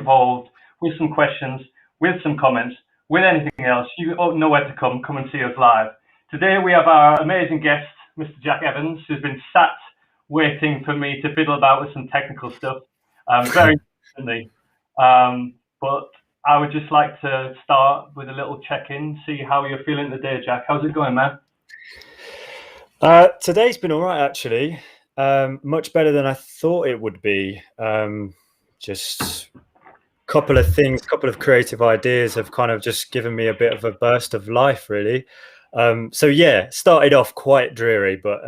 involved with some questions, with some comments, with anything else, you know where to come and see us live. Today we have our amazing guest, Mr. Jack Evans, who's been sat waiting for me to fiddle about with some technical stuff very recently. But I would just like to start with a little check-in, see how you're feeling today, Jack. How's it going, man? Today's been all right, actually. Much better than I thought it would be. Just a couple of things, couple of creative ideas have kind of just given me a bit of a burst of life, really. So yeah, started off quite dreary, but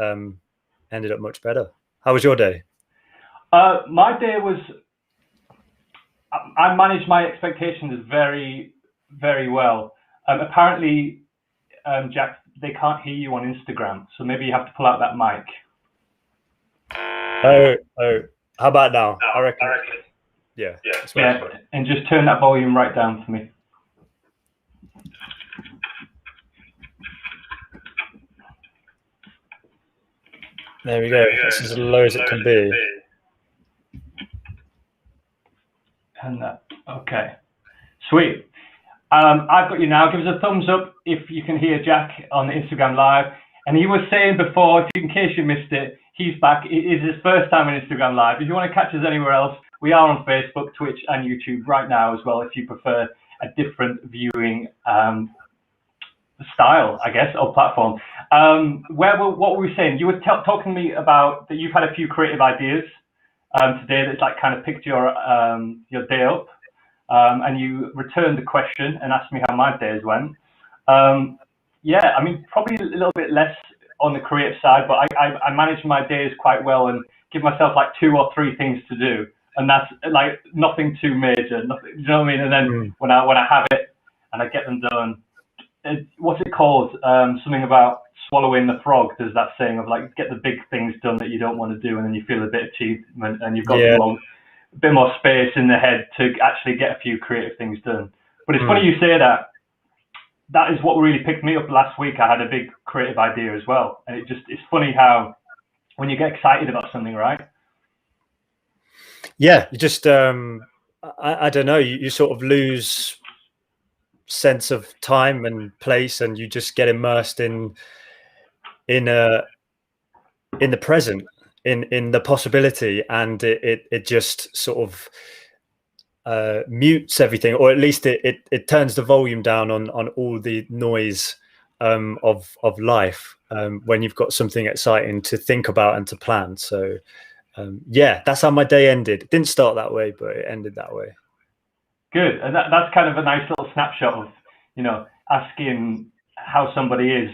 ended up much better. How was your day? My day was, I managed my expectations very, very well. Apparently, Jack, they can't hear you on Instagram, so maybe you have to pull out that mic. Oh, how about now? I reckon. Yeah, and just turn that volume right down for me. There we go. This is as low as it can be. And that. Okay. Sweet. I've got you now. Give us a thumbs up if you can hear Jack on Instagram Live. And he was saying before, in case you missed it, he's back. It is his first time on Instagram Live. If you want to catch us anywhere else, we are on Facebook, Twitch, and YouTube right now as well, if you prefer a different viewing style, I guess, or platform. What were we saying? You were talking to me about that you've had a few creative ideas today that's like kind of picked your day up, and you returned the question and asked me how my days went. Yeah, I mean, probably a little bit less on the creative side, but I manage my days quite well and give myself like 2 or 3 things to do, and that's like nothing too major. Nothing, you know what I mean? And then when I have it and I get them done, what's it called? Something about swallowing the frog. There's that saying of like get the big things done that you don't want to do, and then you feel a bit of achievement, and you've got a bit more space in the head to actually get a few creative things done. But it's funny you say that. That is what really picked me up last week. I had a big creative idea as well, and it's funny how when you get excited about something, right? Yeah, you just I don't know. You sort of lose sense of time and place, and you just get immersed in the present, in the possibility, and it just sort of mutes everything, or at least it turns the volume down on all the noise of life when you've got something exciting to think about and to plan. So yeah, that's how my day ended. It didn't start that way, but it ended that way. Good. And that's kind of a nice little snapshot of, you know, asking how somebody is.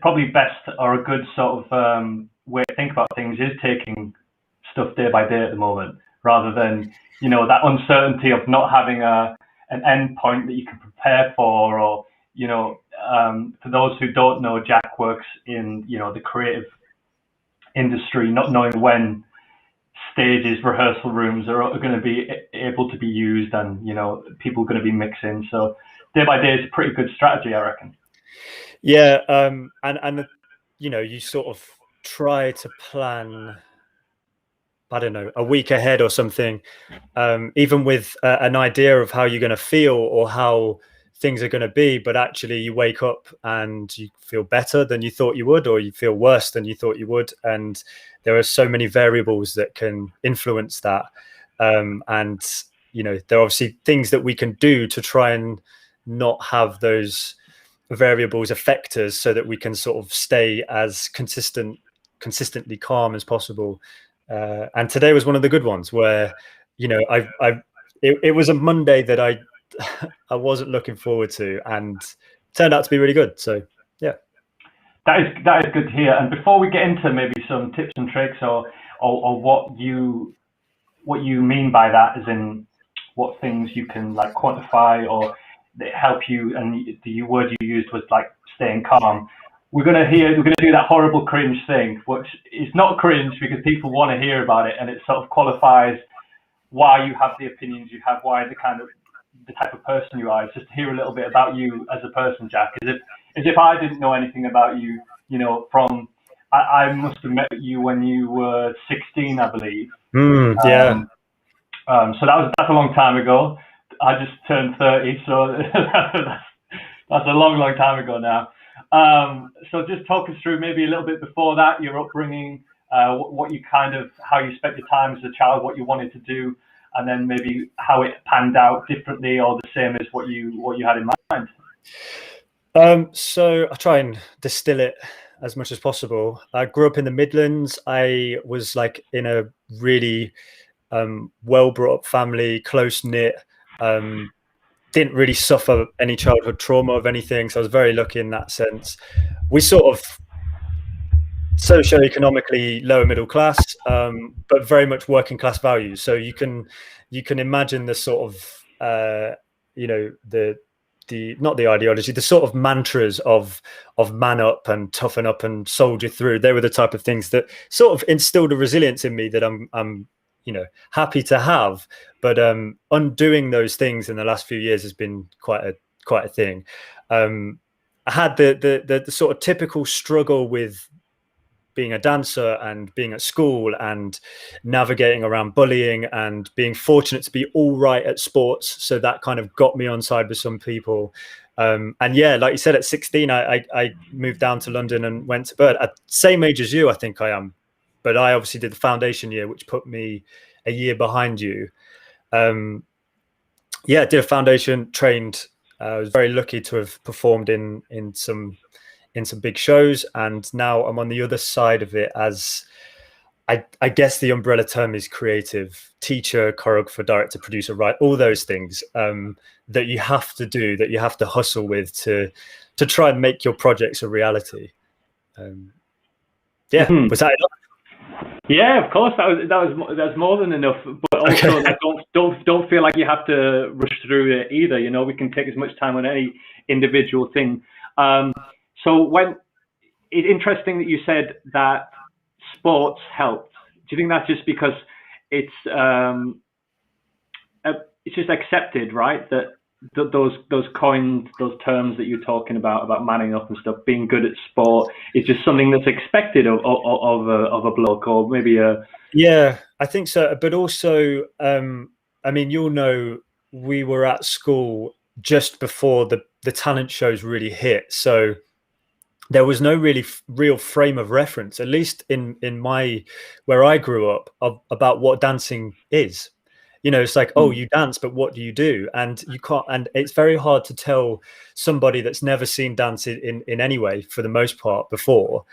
Probably best or a good sort of way to think about things is taking stuff day by day at the moment, rather than, you know, that uncertainty of not having an end point that you can prepare for, or, you know, for those who don't know, Jack works in, you know, the creative industry, not knowing when stages, rehearsal rooms are going to be able to be used, and, you know, people are going to be mixing. So day by day is a pretty good strategy, I reckon. Yeah, and you know, you sort of try to plan, I don't know, a week ahead or something, even with an idea of how you're going to feel or how things are going to be, but actually you wake up and you feel better than you thought you would, or you feel worse than you thought you would, and there are so many variables that can influence that, and you know, there are obviously things that we can do to try and not have those variables affect us, so that we can sort of stay as consistently calm as possible. And today was one of the good ones where, you know, it was a Monday that I wasn't looking forward to, and turned out to be really good. So yeah, that is good to hear. And before we get into maybe some tips and tricks, or what you mean by that, as in what things you can like quantify or that help you, and the word you used was like staying calm. We're gonna do that horrible cringe thing, which is not cringe because people want to hear about it, and it sort of qualifies why you have the opinions you have, why the type of person you are. It's just to hear a little bit about you as a person, Jack. As if I didn't know anything about you, you know, from I must have met you when you were 16, I believe. Yeah. So that's a long time ago. I just turned 30, so that's a long, long time ago now. So just talk us through maybe a little bit before that, your upbringing, what you how you spent your time as a child, what you wanted to do, and then maybe how it panned out differently or the same as what you had in mind. So I try and distill it as much as possible. I grew up in the Midlands. I was like in a really well brought up family, close knit. Didn't really suffer any childhood trauma of anything, so I was very lucky in that sense. We sort of socioeconomically lower middle class, but very much working class values. So you can imagine the sort of the not the ideology, the sort of mantras of man up and toughen up and soldier through. They were the type of things that sort of instilled a resilience in me that I'm happy to have. But undoing those things in the last few years has been quite a thing. I had the sort of typical struggle with being a dancer and being at school and navigating around bullying and being fortunate to be all right at sports. So that kind of got me on side with some people. And yeah, like you said, at 16, I moved down to London and went to Bird at the same age as you, I think I am. But I obviously did the foundation year, which put me a year behind you. Yeah, did a foundation, trained. I was very lucky to have performed in some big shows, and now I'm on the other side of it as I guess the umbrella term is creative teacher, choreographer, director, producer, right? All those things that you have to do, that you have to hustle with to try and make your projects a reality. Yeah, was that enough? Yeah, of course, that's more than enough. But also, okay. don't feel like you have to rush through it either. You know, we can take as much time on any individual thing. So when it's interesting that you said that sports helped. Do you think that's just because it's just accepted, right? That those terms that you're talking about manning up and stuff, being good at sport, is just something that's expected of a bloke, or maybe a. Yeah, I think so. But also, I mean, you'll know, we were at school just before the talent shows really hit, so there was no real frame of reference, at least in my where I grew up, about what dancing is. You know, it's like, oh, you dance, but what do you do? And you can't, and it's very hard to tell somebody that's never seen dance in any way, for the most part, before,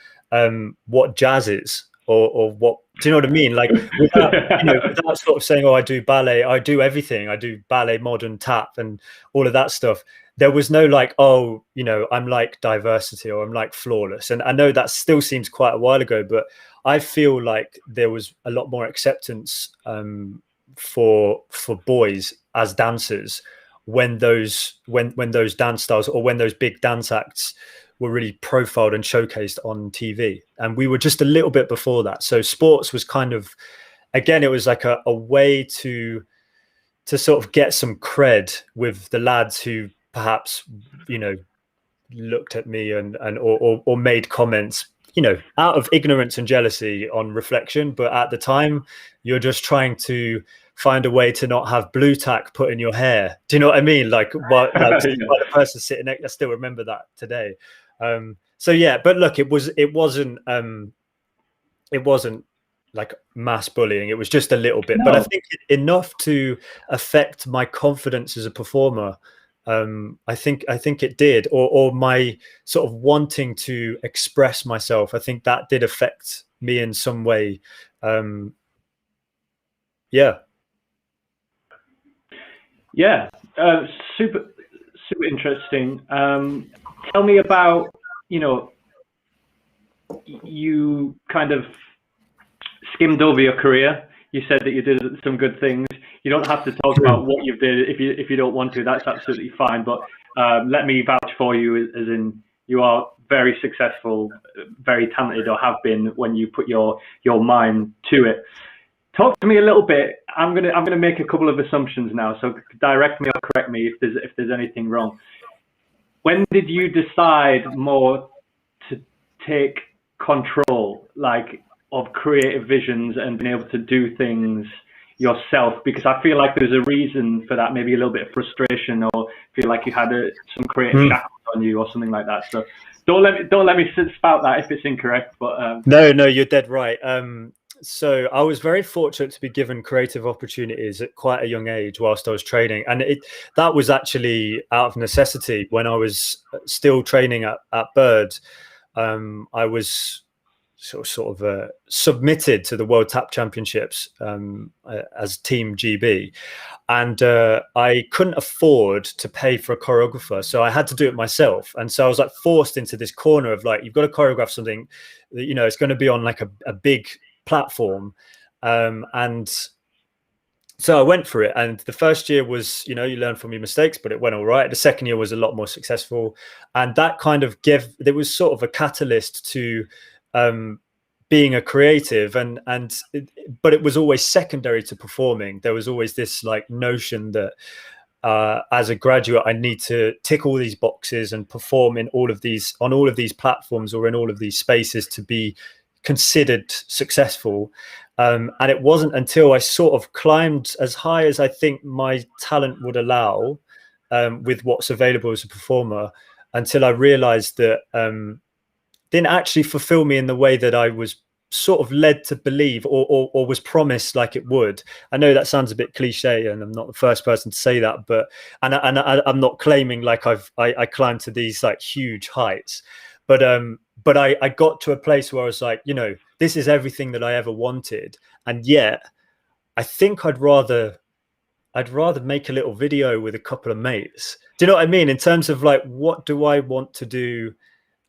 what jazz is, or what, do you know what I mean? Like, without sort of saying, oh, I do ballet, I do everything, I do ballet, modern, tap, and all of that stuff. There was no like, oh, I'm like diversity, or I'm like flawless. And I know that still seems quite a while ago, but I feel like there was a lot more acceptance for boys as dancers when those dance styles, or when those big dance acts were really profiled and showcased on TV. And we were just a little bit before that. So sports was kind of, again, it was like a way to sort of get some cred with the lads who perhaps, looked at me or made comments, out of ignorance and jealousy on reflection. But at the time, you're just trying to find a way to not have blue tack put in your hair. Do you know what I mean? Like, what the person sitting next, I still remember that today. So yeah, but look, it wasn't like mass bullying. It was just a little bit, but I think enough to affect my confidence as a performer. I think it did, or my sort of wanting to express myself. I think that did affect me in some way. Yeah. Yeah, super interesting. Tell me about, you kind of skimmed over your career. You said that you did some good things. You don't have to talk about what you did if you don't want to. That's absolutely fine. But let me vouch for you, as in you are very successful, very talented, or have been when you put your mind to it. Talk to me a little bit. I'm gonna make a couple of assumptions now, so direct me or correct me if there's anything wrong. When did you decide more to take control, like, of creative visions and being able to do things yourself? Because I feel like there's a reason for that, maybe a little bit of frustration, or feel like you had some creative shackles on you or something like that. So don't let me spout that if it's incorrect. But no, you're dead right. So I was very fortunate to be given creative opportunities at quite a young age whilst I was training, and that was actually out of necessity. When I was still training at Bird, I was sort of submitted to the World Tap Championships as Team GB, and I couldn't afford to pay for a choreographer, so I had to do it myself. And so I was like forced into this corner of like, you've got to choreograph something that, you know, it's going to be on like a big platform, and so I went for it. And the first year was, you know, you learn from your mistakes, but it went all right. The second year was a lot more successful, and that kind of there was sort of a catalyst to being a creative, but it was always secondary to performing. There was always this like notion that as a graduate, I need to tick all these boxes and perform on all of these platforms or in all of these spaces to be considered successful. And it wasn't until I sort of climbed as high as I think my talent would allow, with what's available as a performer, until I realized that didn't actually fulfill me in the way that I was sort of led to believe or was promised like it would. I know that sounds a bit cliche, and I'm not the first person to say that, but I'm not claiming like I climbed to these like huge heights, but I got to a place where I was like, you know, this is everything that I ever wanted, and yet I think I'd rather make a little video with a couple of mates. Do you know what I mean? In terms of like, what do I want to do,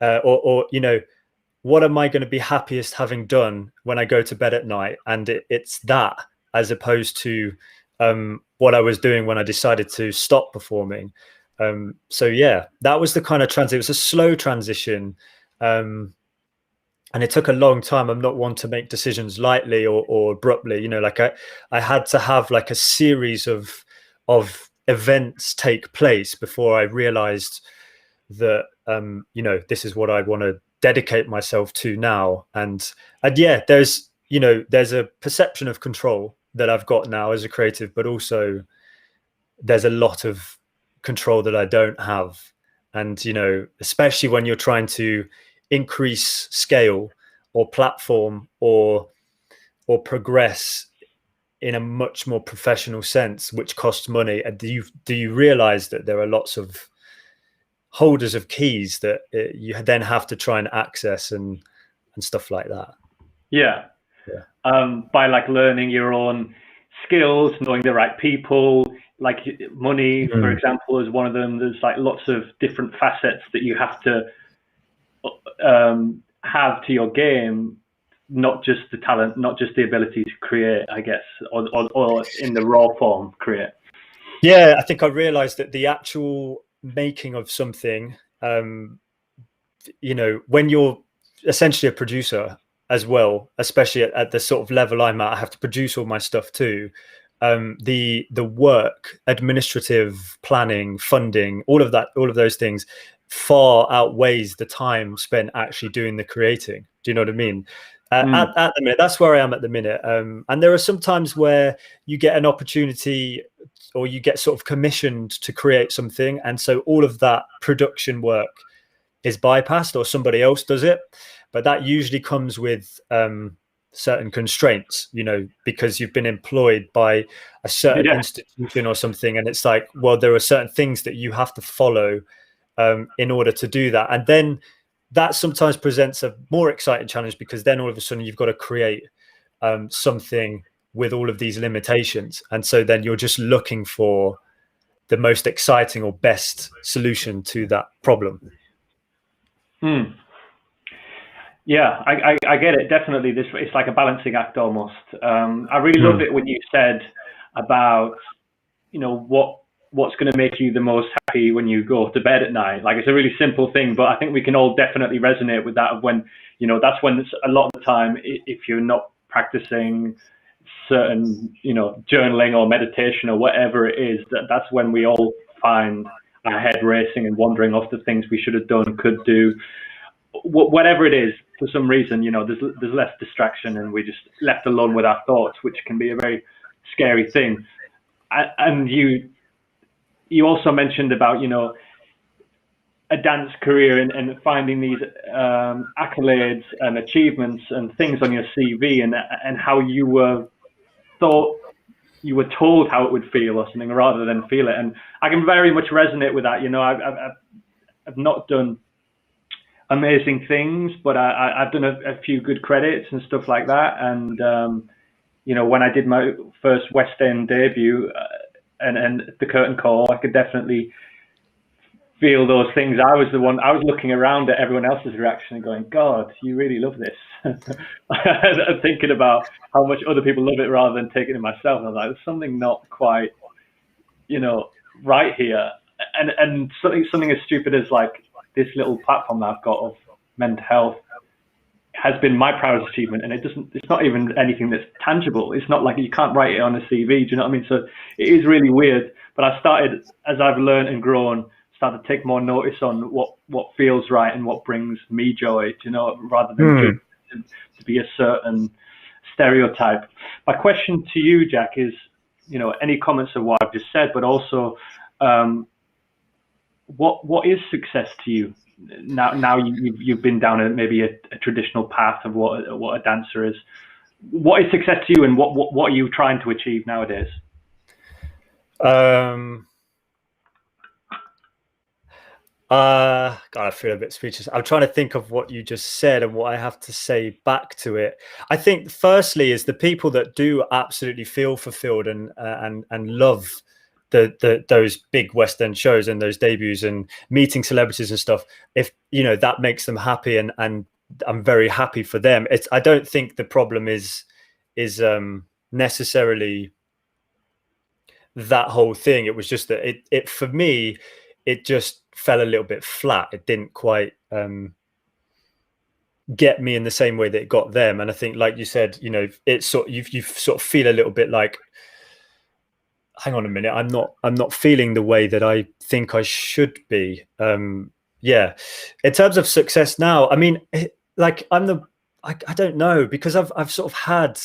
or you know, what am I going to be happiest having done when I go to bed at night? And it's that, as opposed to what I was doing when I decided to stop performing. So yeah, that was the kind of transition. It was a slow transition, and it took a long time. I'm not one to make decisions lightly or abruptly. You know, like I had to have like a series of events take place before I realized that you know, this is what I want to dedicate myself to now. And yeah, there's a perception of control that I've got now as a creative, but also there's a lot of control that I don't have. And, you know, especially when you're trying to increase scale or platform or progress in a much more professional sense, which costs money. And do you realize that there are lots of holders of keys that you then have to try and access and stuff like that? Yeah. By like learning your own skills, knowing the right people, like money, for example, is one of them. There's like lots of different facets that you have to have to your game, not just the talent, not just the ability to create, I guess, or in the raw form create. Yeah, I think I realized that the actual making of something, you know, when you're essentially a producer as well, especially at the sort of level I'm at, I have to produce all my stuff too. The work, administrative, planning, funding, all of those things far outweighs the time spent actually doing the creating. Do you know what I mean? At the minute, that's where I am at the minute. And there are some times where you get an opportunity or you get sort of commissioned to create something, and so all of that production work is bypassed or somebody else does it. But that usually comes with certain constraints, you know, because you've been employed by a certain institution or something, and it's like, well, there are certain things that you have to follow in order to do that. And then that sometimes presents a more exciting challenge, because then all of a sudden you've got to create something with all of these limitations, and so then you're just looking for the most exciting or best solution to that problem. Yeah, I get it. Definitely, it's like a balancing act almost. I really loved it when you said about, you know, what's going to make you the most happy when you go to bed at night. Like, it's a really simple thing, but I think we can all definitely resonate with that. Of when, you know, that's when it's a lot of the time, if you're not practicing certain, you know, journaling or meditation or whatever it is, that's when we all find our head racing and wandering off the things we should have done, could do, whatever it is. For some reason, you know, there's less distraction and we're just left alone with our thoughts, which can be a very scary thing. And you also mentioned about, you know, a dance career and finding these accolades and achievements and things on your CV, and how you were told how it would feel or something rather than feel it. And I can very much resonate with that. You know, I've not done amazing things, but I've done a few good credits and stuff like that. And you know, when I did my first West End debut and the curtain call, I could definitely feel those things. I was looking around at everyone else's reaction and going, God, you really love this. I'm thinking about how much other people love it rather than taking it myself. And I was like, there's something not quite, you know, right here. And something as stupid as like this little platform that I've got of mental health has been my proudest achievement, and it's not even anything that's tangible. It's not like you can't write it on a CV. Do you know what I mean? So it is really weird. But I started, as I've learned and grown, started to take more notice on what feels right and what brings me joy, you know, rather than to be a certain stereotype. My question to you, Jack, is, you know, any comments of what I've just said, but also what is success to you? Now you've been down maybe a traditional path of what a dancer is. What is success to you, and what are you trying to achieve nowadays? God, I feel a bit speechless. I'm trying to think of what you just said and what I have to say back to it. I think firstly is the people that do absolutely feel fulfilled and love those big West End shows and those debuts and meeting celebrities and stuff. If, you know, that makes them happy, and I'm very happy for them. I don't think the problem is necessarily that whole thing. It was just that it for me, it just fell a little bit flat. It didn't quite get me in the same way that it got them. And I think, like you said, you know, it's sort you sort of feel a little bit like, hang on a minute, I'm not feeling the way that I think I should be. Yeah. In terms of success now, I mean, like I don't know, because I've sort of had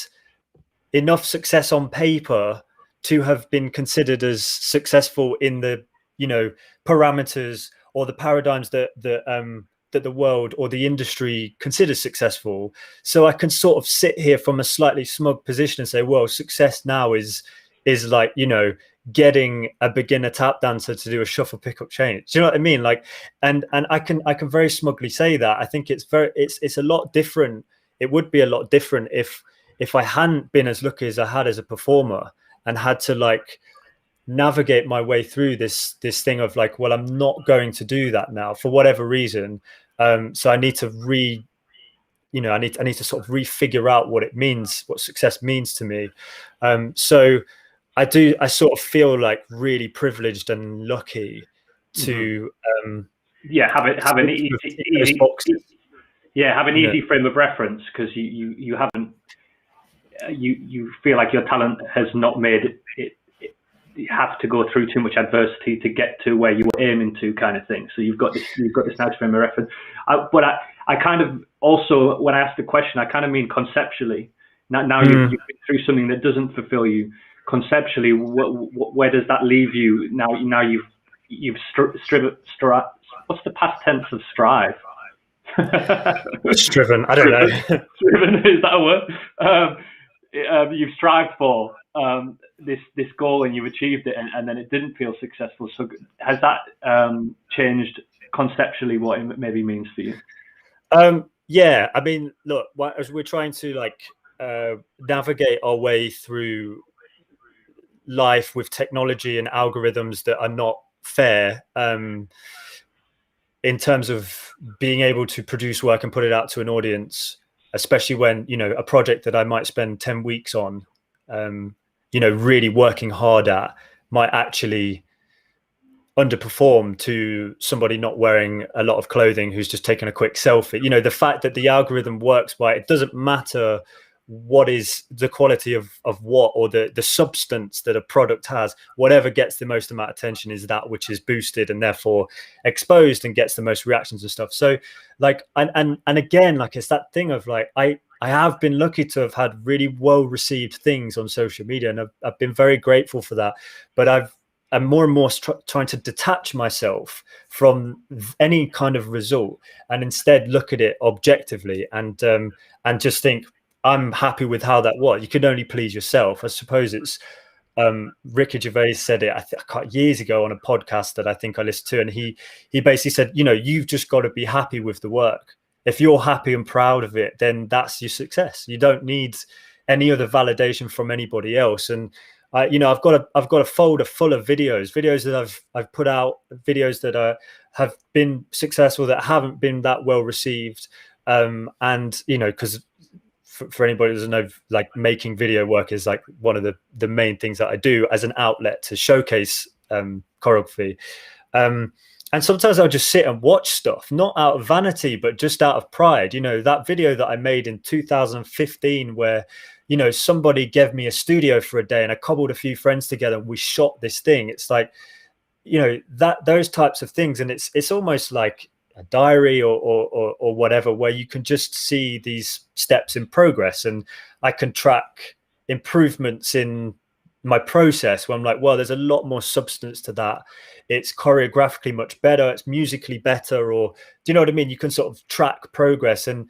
enough success on paper to have been considered as successful in the, you know, parameters or the paradigms that the world or the industry considers successful. So I can sort of sit here from a slightly smug position and say, well, success now is like, you know, getting a beginner tap dancer to do a shuffle pickup change. Do you know what I mean? Like, and I can very smugly say that. I think it's a lot different. It would be a lot different if I hadn't been as lucky as I had as a performer and had to like navigate my way through this thing of like, well, I'm not going to do that now for whatever reason. So I need to I need to sort of refigure out what it means, what success means to me. So I sort of feel like really privileged and lucky to have an easy frame of reference, because you haven't you feel like your talent has not made it you have to go through too much adversity to get to where you were aiming to, kind of thing. So you've got this nice frame of reference. But I kind of also, when I ask the question, I kind of mean conceptually. Now you've been through something that doesn't fulfill you conceptually. Where does that leave you now? You've what's the past tense of strive? Striven. I don't know. Striven, is that a word? You've strived for this goal and you've achieved it, and then it didn't feel successful. So has that changed conceptually what it maybe means for you? Yeah, I mean, look, as we're trying to like navigate our way through life with technology and algorithms that are not fair, in terms of being able to produce work and put it out to an audience, especially when, you know, a project that I might spend 10 weeks on, you know, really working hard at, might actually underperform to somebody not wearing a lot of clothing who's just taking a quick selfie. You know, the fact that the algorithm works by, it doesn't matter what is the quality of what, or the substance that a product has, whatever gets the most amount of attention is that which is boosted and therefore exposed and gets the most reactions and stuff. So like, and again, like, it's that thing of like, I I have been lucky to have had really well received things on social media, and I've been very grateful for that. But I'm more and more trying to detach myself from any kind of result, and instead look at it objectively, and just think, I'm happy with how that was. You can only please yourself. I suppose it's Ricky Gervais said it years ago on a podcast that I think I listened to, and he basically said, you've just got to be happy with the work. If you're happy and proud of it, then that's your success. You don't need any other validation from anybody else. And I've got a folder full of videos that I've put out, videos that have been successful, that haven't been that well received, and because for anybody who doesn't know, like, making video work is like one of the main things that I do as an outlet to showcase choreography. And sometimes I'll just sit and watch stuff, not out of vanity, but just out of pride. That video that I made in 2015 where, somebody gave me a studio for a day and I cobbled a few friends together and we shot this thing. It's like, those types of things. And it's almost like a diary or whatever, where you can just see these steps in progress, and I can track improvements in my process where I'm like, well, there's a lot more substance to that. It's choreographically much better, it's musically better, or do you know what I mean? You can sort of track progress, and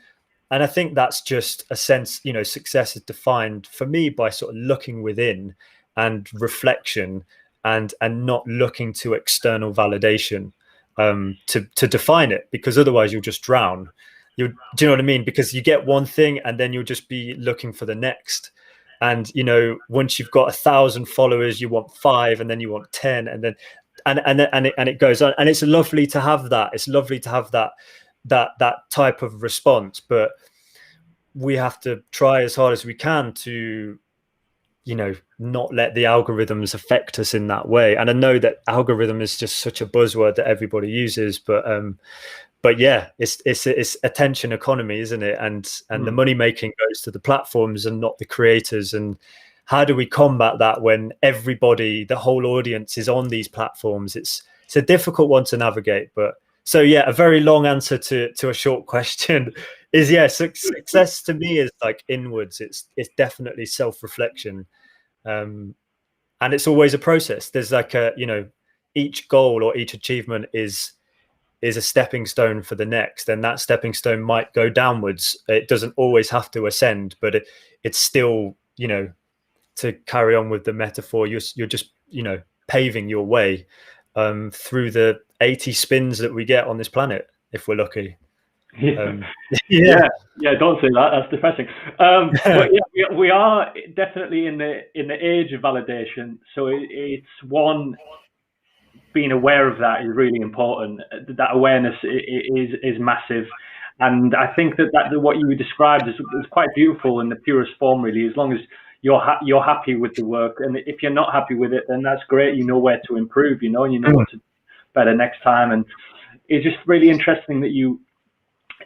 I think that's just a sense, success is defined for me by sort of looking within and reflection, and not looking to external validation to define it, because otherwise you'll just drown. Do you know what I mean? Because you get one thing and then you'll just be looking for the next. And once you've got 1,000 followers, you want 5, and then you want 10, and then and it goes on. And it's lovely to have that. It's lovely to have that type of response. But we have to try as hard as we can to not let the algorithms affect us in that way. And I know that algorithm is just such a buzzword that everybody uses, but yeah, it's attention economy, isn't it? And the money making goes to the platforms and not the creators. And how do we combat that when everybody, the whole audience, is on these platforms? It's a difficult one to navigate. But so yeah, a very long answer to a short question is, success to me is like inwards. It's definitely self-reflection, and it's always a process. There's like each goal or each achievement is a stepping stone for the next, and that stepping stone might go downwards. It doesn't always have to ascend, but it's still, to carry on with the metaphor, you're just paving your way through the 80 spins that we get on this planet, if we're lucky. Yeah, don't say that, that's depressing. But yeah, we are definitely in the age of validation, so it's one, being aware of that is really important. That awareness is massive, and I think that what you described is quite beautiful in the purest form, really. As long as you're happy with the work, and if you're not happy with it, then that's great. You know where to improve, and you know what to better next time. And it's just really interesting that you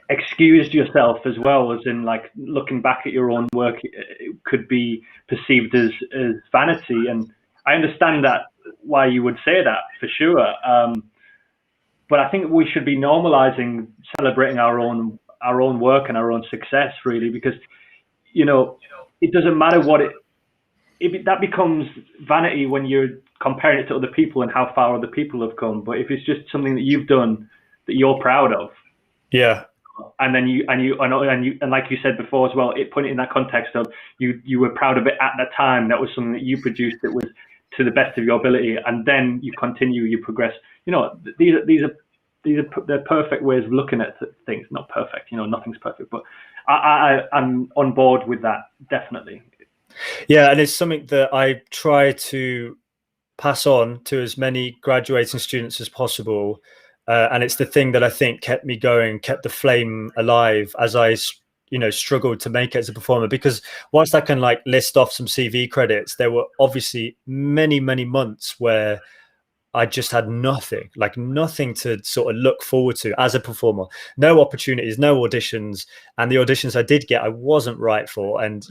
excused yourself as well, as in, like, looking back at your own work, it could be perceived as vanity, and I understand that, why you would say that, for sure. But I think we should be normalizing celebrating our own work and our own success, really, because it doesn't matter what that becomes vanity when you're comparing it to other people and how far other people have come. But if it's just something that you've done that you're proud of, and then you like you said before as well, put it in that context of you were proud of it at the time. That was something that you produced. It was to the best of your ability, and then you continue, you progress. These are the perfect ways of looking at things. Not perfect, nothing's perfect, but I'm on board with that, definitely. Yeah, and it's something that I try to pass on to as many graduating students as possible. And it's the thing that I think kept me going, kept the flame alive as I struggled to make it as a performer. Because whilst I can list off some CV credits, there were obviously many months where I just had nothing to sort of look forward to as a performer. No opportunities, no auditions, and the auditions I did get, I wasn't right for. And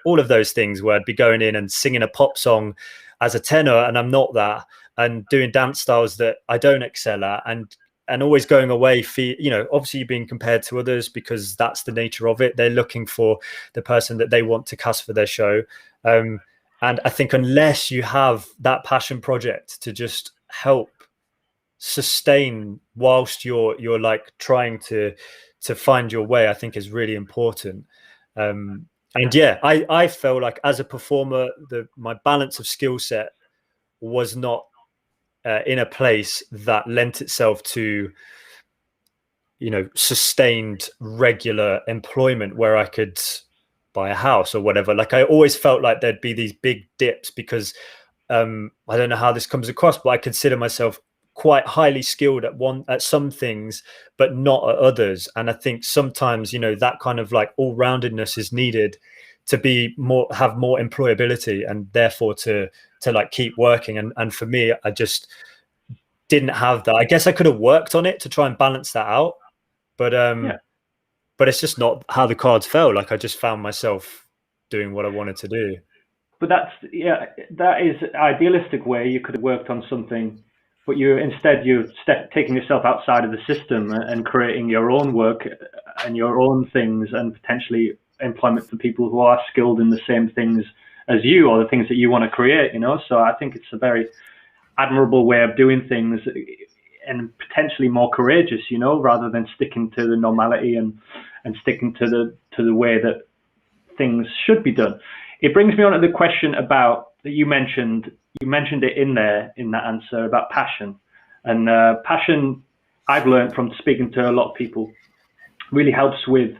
all of those things where I'd be going in and singing a pop song as a tenor, and I'm not that, and doing dance styles that I don't excel at, and always going away, obviously you're being compared to others because that's the nature of it. They're looking for the person that they want to cast for their show. And I think unless you have that passion project to just help sustain whilst you're like trying to find your way, I think is really important. And yeah, I felt like as a performer, my balance of skill set was not in a place that lent itself to sustained regular employment where I could buy a house or whatever. Like I always felt like there'd be these big dips because I don't know how this comes across, but I consider myself quite highly skilled at some things, but not at others. And I think sometimes, that kind of like all-roundedness is needed to have more employability and therefore to like keep working. And for me, I just didn't have that. I guess I could have worked on it to try and balance that out, but it's just not how the cards fell. Like I just found myself doing what I wanted to do. But that is an idealistic way. You could have worked on something, but you're taking yourself outside of the system and creating your own work and your own things and potentially employment for people who are skilled in the same things as you or the things that you want to create, So I think it's a very admirable way of doing things and potentially more courageous, rather than sticking to the normality and sticking to the way that things should be done. It brings me on to the question about that you mentioned it in that answer about passion. And passion, I've learned from speaking to a lot of people, really helps with,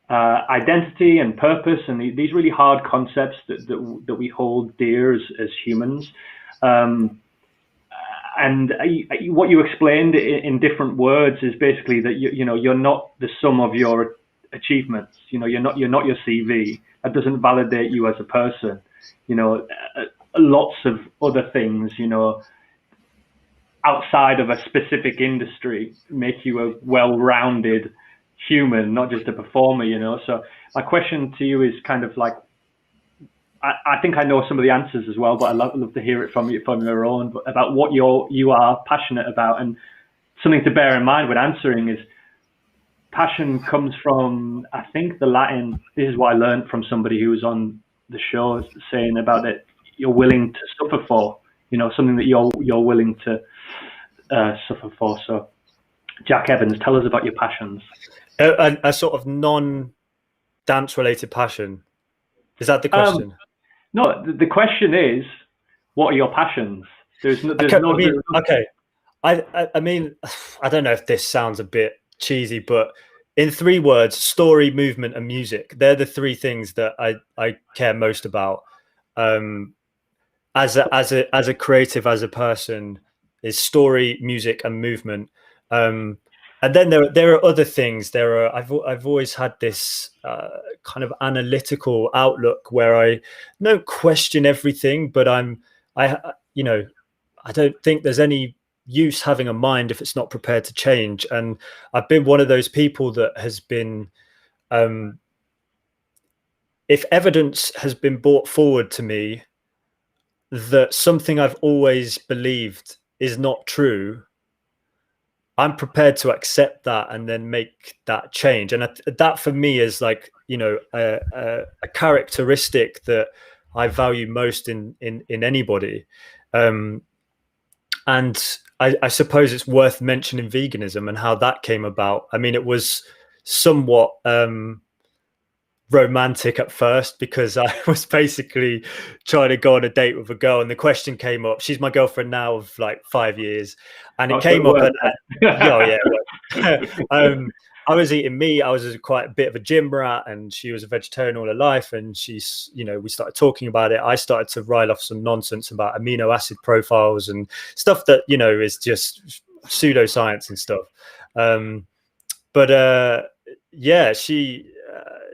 identity and purpose and these really hard concepts that we hold dear as humans. And what you explained in different words is basically that you're not the sum of your achievements. You're not your CV. That doesn't validate you as a person. Lots of other things, outside of a specific industry make you a well-rounded human, not just a performer. So my question to you is kind of like, I think I know some of the answers as well, but I'd love to hear it from your own, about what you are passionate about. And something to bear in mind when answering is passion comes from, I think, the Latin. This is what I learned from somebody who was on the show saying about it. You're willing to suffer for, something that you're willing to suffer for. So, Jack Evans, tell us about your passions. A sort of non-dance related passion. Is that the question? No, the question is, what are your passions? Okay. I mean, I don't know if this sounds a bit cheesy, but in 3 words, story, movement, and music. They're the 3 things that I care most about. As a creative, as a person, is story, music, and movement. And then there are other things. I've always had this kind of analytical outlook where I don't question everything, but I don't think there's any use having a mind if it's not prepared to change. And I've been one of those people that has been, if evidence has been brought forward to me that something I've always believed is not true, I'm prepared to accept that and then make that change. And that for me is like, a characteristic that I value most in anybody. And I suppose it's worth mentioning veganism and how that came about. I mean, it was somewhat romantic at first because I was basically trying to go on a date with a girl and the question came up. She's my girlfriend now of like 5 years, and it came up. I was eating meat. I was quite a bit of a gym rat, and she was a vegetarian all her life. And she's, we started talking about it. I started to rile off some nonsense about amino acid profiles and stuff that is just pseudoscience and stuff.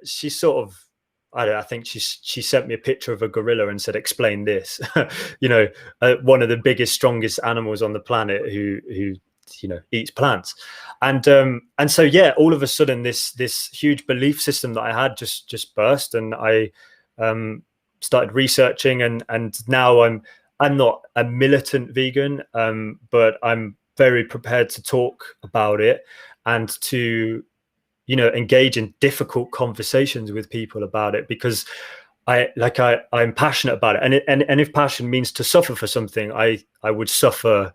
She sort of, I think she sent me a picture of a gorilla and said, explain this. One of the biggest, strongest animals on the planet who eats plants. And so all of a sudden this huge belief system that I had just burst, and I started researching, and now I'm not a militant vegan, but I'm very prepared to talk about it and to, you know, engage in difficult conversations with people about it, because I'm passionate about it, and if passion means to suffer for something, I would suffer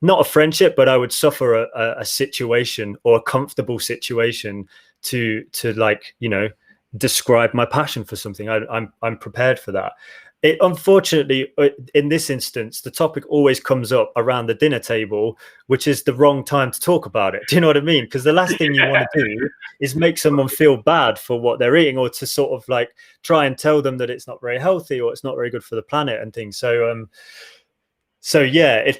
not a friendship, but I would suffer a situation, or a comfortable situation, to like, you know, describe my passion for something. I'm prepared for that. It, unfortunately, in this instance, the topic always comes up around the dinner table, which is the wrong time to talk about it. Do you know what I mean? Because the last thing you want to do is make someone feel bad for what they're eating, or to sort of like try and tell them that it's not very healthy or it's not very good for the planet and things. So yeah,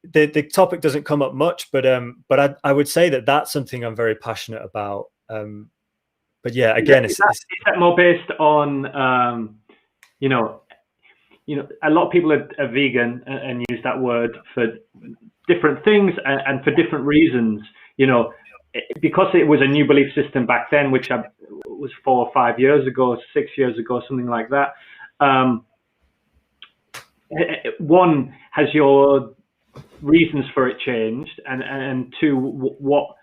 the topic doesn't come up much, but I would say that that's something I'm very passionate about. But yeah, again, is that more based on you know, a lot of people are vegan and use that word for different things and for different reasons, you know, because it was a new belief system back then, which was 4 or 5 years ago, 6 years ago, something like that. One, has your reasons for it changed? And two, what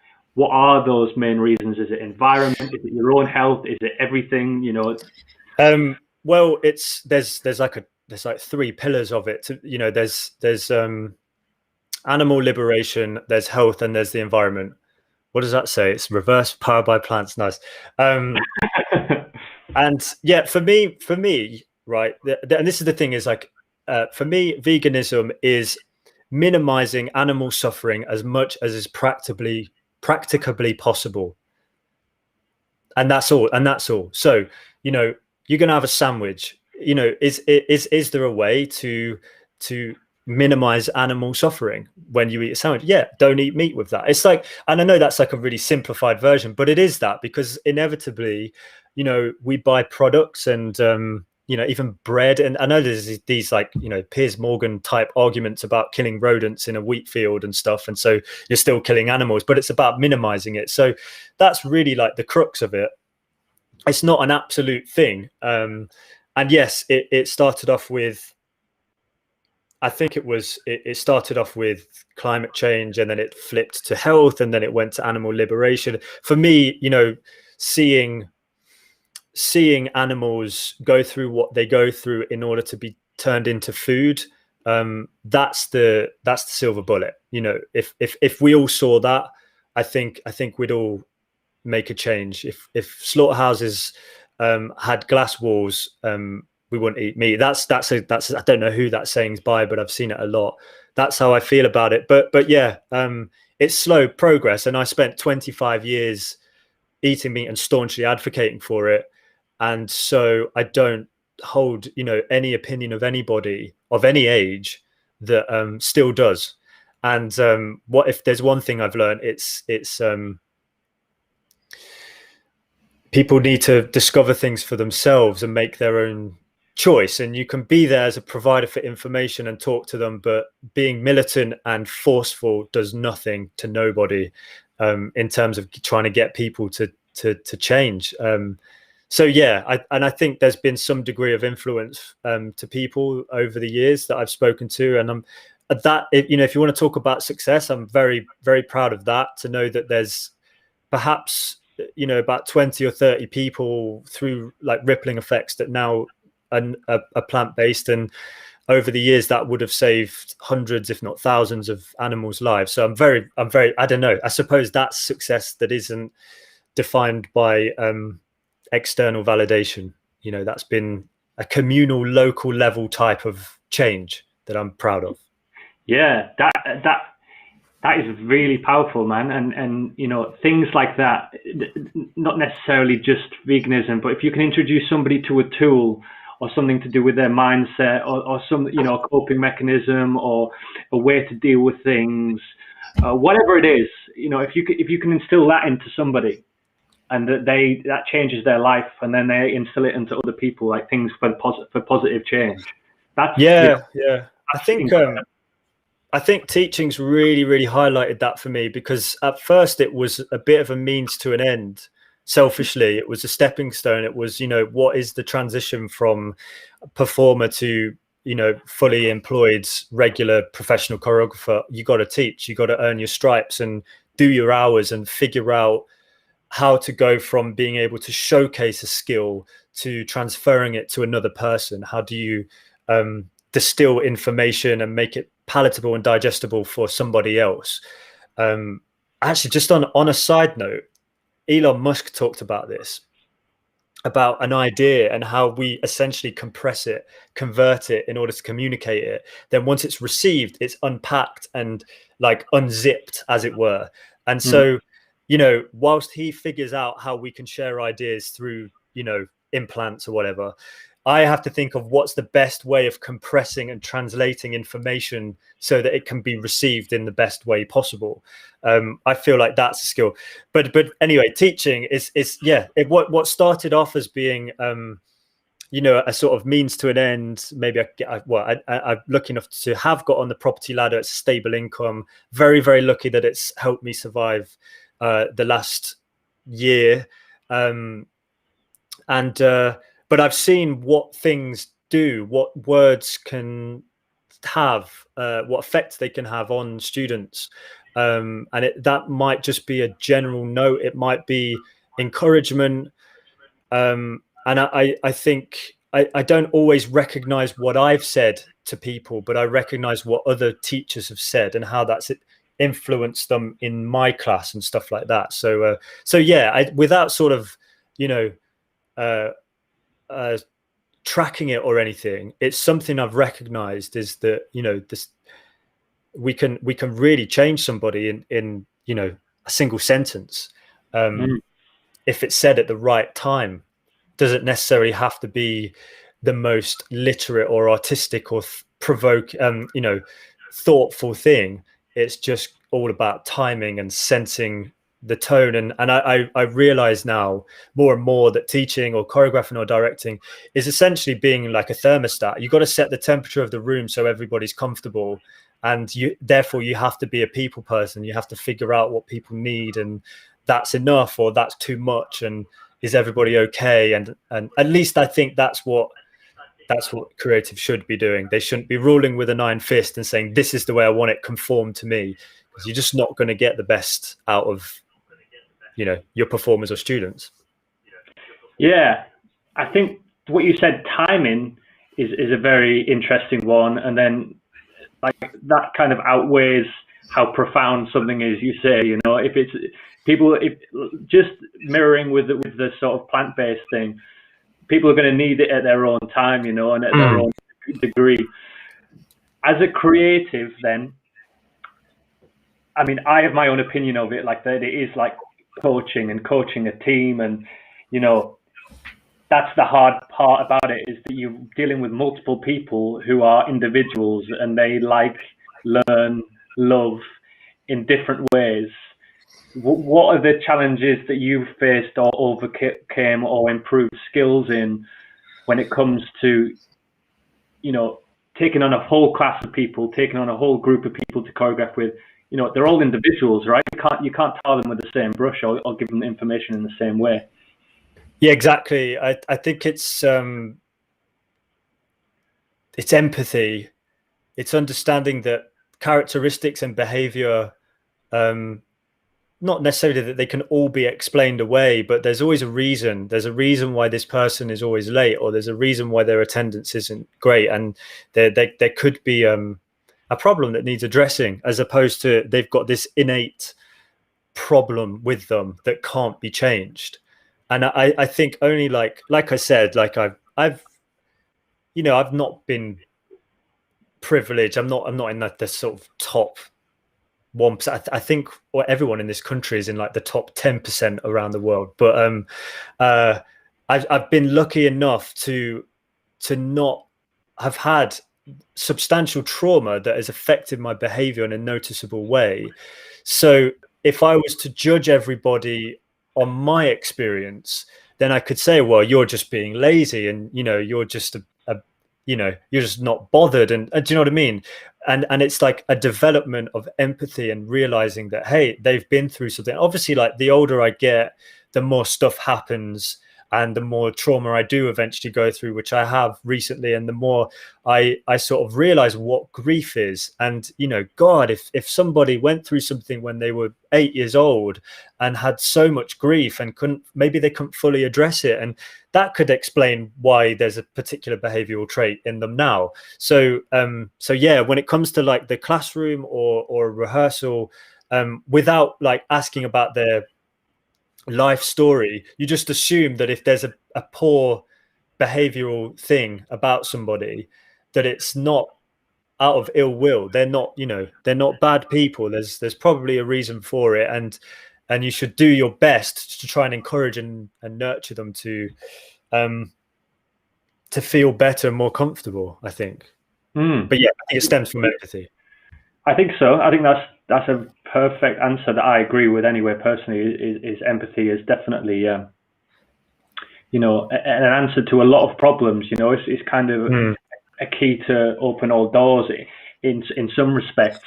are those main reasons? Is it environment? Is it your own health? Is it everything, you know? Well, there's like 3 pillars of it. You know, there's animal liberation, there's health, and there's the environment. What does that say? It's reverse, powered by plants. Nice. And yeah, for me, right. And this is the thing, is like, for me, veganism is minimizing animal suffering as much as is practicably possible. And that's all. So, you know, you're going to have a sandwich, you know, is there a way to minimize animal suffering when you eat a sandwich? Yeah, don't eat meat with that. It's like, and I know that's like a really simplified version, but it is that, because inevitably, you know, we buy products and you know, even bread, and I know there's these like, you know, Piers Morgan type arguments about killing rodents in a wheat field and stuff, and so you're still killing animals, but it's about minimizing it. So that's really like the crux of it. It's not an absolute thing. And yes, it started off with, I think it started off with climate change, and then it flipped to health, and then it went to animal liberation. For me, you know, seeing animals go through what they go through in order to be turned into food, that's the silver bullet. You know, if we all saw that, I think we'd all make a change. If slaughterhouses had glass walls, we wouldn't eat meat. That's I don't know who that saying's by, but I've seen it a lot. That's how I feel about it. But yeah, it's slow progress, and I spent 25 years eating meat and staunchly advocating for it. And so I don't hold, you know, any opinion of anybody of any age that still does. And what if there's one thing I've learned, it's people need to discover things for themselves and make their own choice. And you can be there as a provider for information and talk to them, but being militant and forceful does nothing to nobody in terms of trying to get people to change. So yeah, I think there's been some degree of influence to people over the years that I've spoken to, and that, you know, if you want to talk about success, I'm very, very proud of that, to know that there's perhaps, you know, about 20 or 30 people through like rippling effects that now are plant-based, and over the years that would have saved hundreds, if not thousands, of animals' lives. So I'm very, I don't know, I suppose that's success that isn't defined by external validation. You know, that's been a communal, local level type of change that I'm proud of. Yeah, that is really powerful, man. And you know, things like that, not necessarily just veganism, but if you can introduce somebody to a tool or something to do with their mindset, or some, you know, coping mechanism, or a way to deal with things, whatever it is, you know, if you can instill that into somebody, and that changes their life, and then they instill it into other people, like things for positive change. That's, yeah, you know, yeah. I think teaching's really, really highlighted that for me, because at first it was a bit of a means to an end. Selfishly, it was a stepping stone. It was, you know, what is the transition from performer to fully employed regular professional choreographer. You got to teach, you got to earn your stripes and do your hours and figure out how to go from being able to showcase a skill to transferring it to another person. How do you distill information and make it palatable and digestible for somebody else? Actually, just on a side note, Elon Musk talked about this, about an idea and how we essentially compress it, convert it in order to communicate it. Then once it's received, it's unpacked and like unzipped, as it were. And so, whilst he figures out how we can share ideas through, implants or whatever, I have to think of what's the best way of compressing and translating information so that it can be received in the best way possible. I feel like that's a skill. But anyway, teaching is what started off as being a sort of means to an end. Maybe I'm lucky enough to have got on the property ladder. It's a stable income. Very, very lucky that it's helped me survive the last year. But I've seen what things do, what words can have, what effects they can have on students. And that might just be a general note. It might be encouragement. And I think I don't always recognize what I've said to people, but I recognize what other teachers have said and how that's influenced them in my class and stuff like that. So without sort of, tracking it or anything, it's something I've recognized is that this we can really change somebody in a single sentence if it's said at the right time. Doesn't necessarily have to be the most literate or artistic or thoughtful thing. It's just all about timing and sensing the tone. And I realize now more and more that teaching or choreographing or directing is essentially being like a thermostat. You've got to set the temperature of the room so everybody's comfortable, and therefore you have to be a people person. You have to figure out what people need, and that's enough or that's too much, and is everybody okay? And at least I think that's what creatives should be doing. They shouldn't be ruling with an iron fist and saying, this is the way I want it, conform to me, because you're just not going to get the best out of your performers or students. Yeah, I think what you said, timing is a very interesting one, and then like that kind of outweighs how profound something is. You say, if it's people, if just mirroring with the sort of plant-based thing, people are going to need it at their own time, and at their own degree. As a creative, then, I mean, I have my own opinion of it, like that it is like coaching a team, and that's the hard part about it, is that you're dealing with multiple people who are individuals and they learn, love in different ways. What are the challenges that you've faced or overcame or improved skills in when it comes to taking on a whole class of people, taking on a whole group of people to choreograph with? They're all individuals, right? You can't tar them with the same brush or give them information in the same way. Yeah, exactly. I think it's empathy. It's understanding that characteristics and behavior, not necessarily that they can all be explained away, but there's always a reason. There's a reason why this person is always late, or there's a reason why their attendance isn't great, and there could be a problem that needs addressing, as opposed to they've got this innate problem with them that can't be changed. And I think only like I said, like I've not been privileged. I'm not in the sort of top 1%. I think everyone in this country is in like the top 10% around the world. But I've been lucky enough to not have had substantial trauma that has affected my behavior in a noticeable way. So if I was to judge everybody on my experience, then I could say, well, you're just being lazy, and you're just you're just not bothered, and do you know what I mean? And it's like a development of empathy and realizing that, hey, they've been through something. Obviously, like the older I get, the more stuff happens, and the more trauma I do eventually go through, which I have recently, and the more I sort of realize what grief is. And, you know, God, if somebody went through something when they were 8 years old and had so much grief and maybe they couldn't fully address it, and that could explain why there's a particular behavioral trait in them now. So yeah, when it comes to like the classroom or a rehearsal, without like asking about their life story, you just assume that if there's a poor behavioral thing about somebody, that it's not out of ill will. They're not, you know, they're not bad people. There's probably a reason for it, and you should do your best to try and encourage and nurture them to feel better and more comfortable, I think. But yeah, I think it stems from empathy. I think so. I think that's a perfect answer that I agree with anyway. Personally, is empathy is definitely you know, an answer to a lot of problems. You know, it's kind of a key to open all doors in some respects.